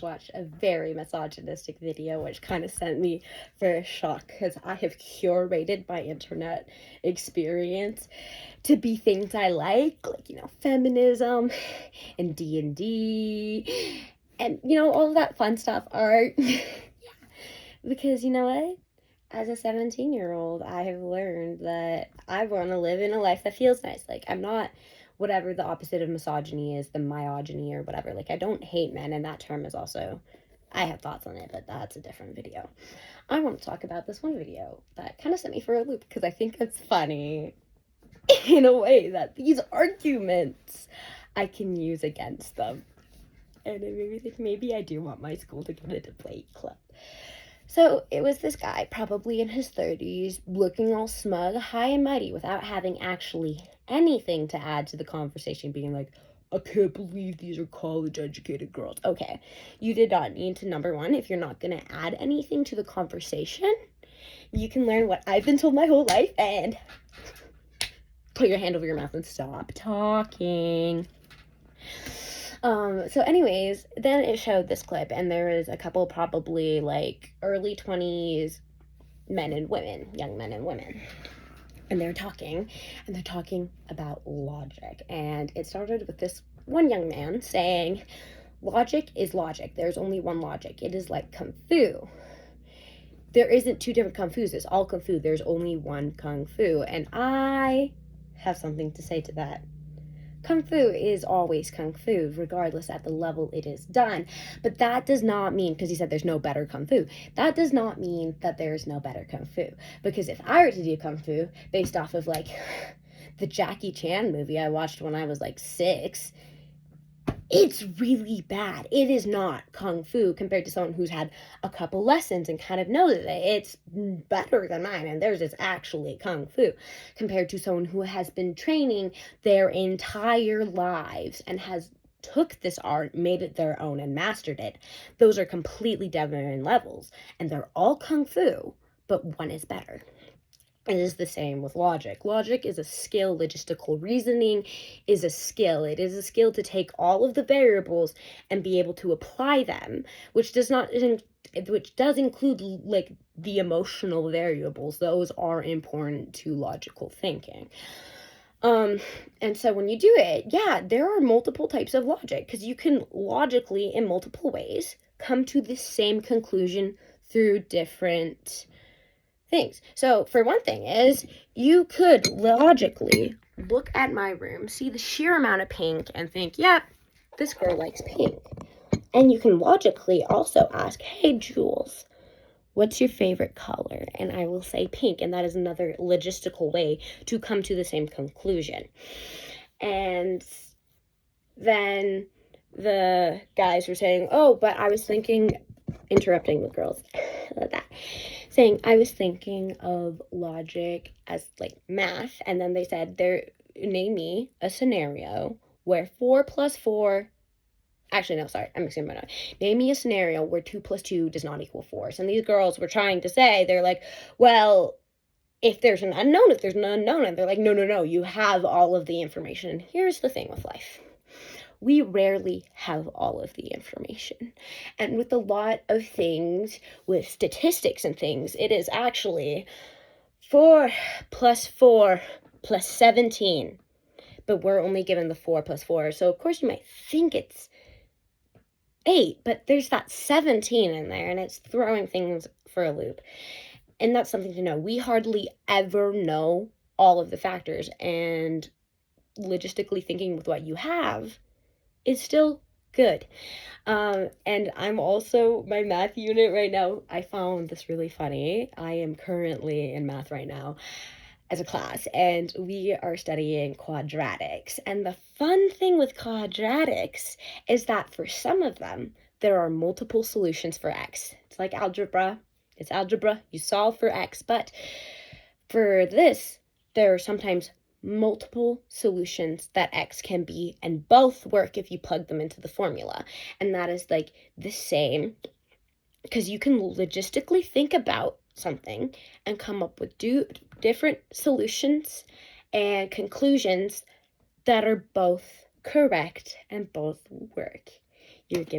Watch a very misogynistic video, which kind of sent me for a shock because I have curated my internet experience to be things I like feminism and D&D and all of that fun stuff, art. Yeah, because you know what? As a 17-year-old, I have learned that I want to live in a life that feels nice. Like, I'm not whatever the opposite of misogyny is, the misogyny or whatever. Like, I don't hate men, and that term is also, I have thoughts on it, but that's a different video. I want to talk about this one video that kind of sent me for a loop because I think it's funny in a way that these arguments I can use against them. And it made me think maybe I do want my school to get a debate club. So it was this guy, probably in his 30s, looking all smug, high and mighty, without having actually anything to add to the conversation, being like, I can't believe these are college-educated girls. Okay, you did not need to, number one, if you're not going to add anything to the conversation, you can learn what I've been told my whole life and put your hand over your mouth and stop talking. So anyways, then it showed this clip, and there was a couple probably like early 20s men and women, young men and women. And they're talking about logic. And it started with this one young man saying, logic is logic. There's only one logic. It is like Kung Fu. There isn't two different Kung Fus. It's all Kung Fu. There's only one Kung Fu. And I have something to say to that. Kung Fu is always Kung Fu, regardless at the level it is done. But that does not mean, because he said there's no better Kung Fu, that does not mean that there is no better Kung Fu. Because if I were to do Kung Fu based off of, like, the Jackie Chan movie I watched when I was, like, 6, it's really bad. It is not Kung Fu compared to someone who's had a couple lessons and kind of knows it. It's better than mine, and theirs is actually Kung Fu compared to someone who has been training their entire lives and has took this art, made it their own, and mastered it. Those are completely different levels, and they're all Kung Fu, but one is better. It is the same with logic. Logic is a skill. Logistical reasoning is a skill. It is a skill to take all of the variables and be able to apply them, which does include like the emotional variables. Those are important to logical thinking. And so when you do it, yeah, there are multiple types of logic because you can logically, in multiple ways, come to the same conclusion through different things. So for one thing is you could logically look at my room, see the sheer amount of pink and think, yep, this girl likes pink. And you can logically also ask, hey, Jules, what's your favorite color? And I will say pink. And that is another logistical way to come to the same conclusion. And then the guys were saying, oh, but I was thinking, interrupting the girls, saying I was thinking of logic as like math, and then they said, name me a scenario where 4 plus 4, actually no, sorry, I'm mixing them up. Name me a scenario where 2 plus 2 does not equal 4. And these girls were trying to say, they're like, well, if there's an unknown, and they're like, no, you have all of the information. And here's the thing with life. We rarely have all of the information. And with a lot of things, with statistics and things, it is actually 4 plus 4 plus 17. But we're only given the 4 plus 4. So, of course, you might think it's 8, but there's that 17 in there, and it's throwing things for a loop. And that's something to know. We hardly ever know all of the factors. And logistically thinking with what you have is still good. And I'm also, my math unit right now, I found this really funny. I am currently in math right now as a class, and we are studying quadratics. And the fun thing with quadratics is that for some of them, there are multiple solutions for x. It's like algebra. It's algebra. You solve for x. But for this, there are sometimes multiple solutions that x can be, and both work if you plug them into the formula. And that is like the same, because you can logistically think about something and come up with different solutions and conclusions that are both correct and both work. You're given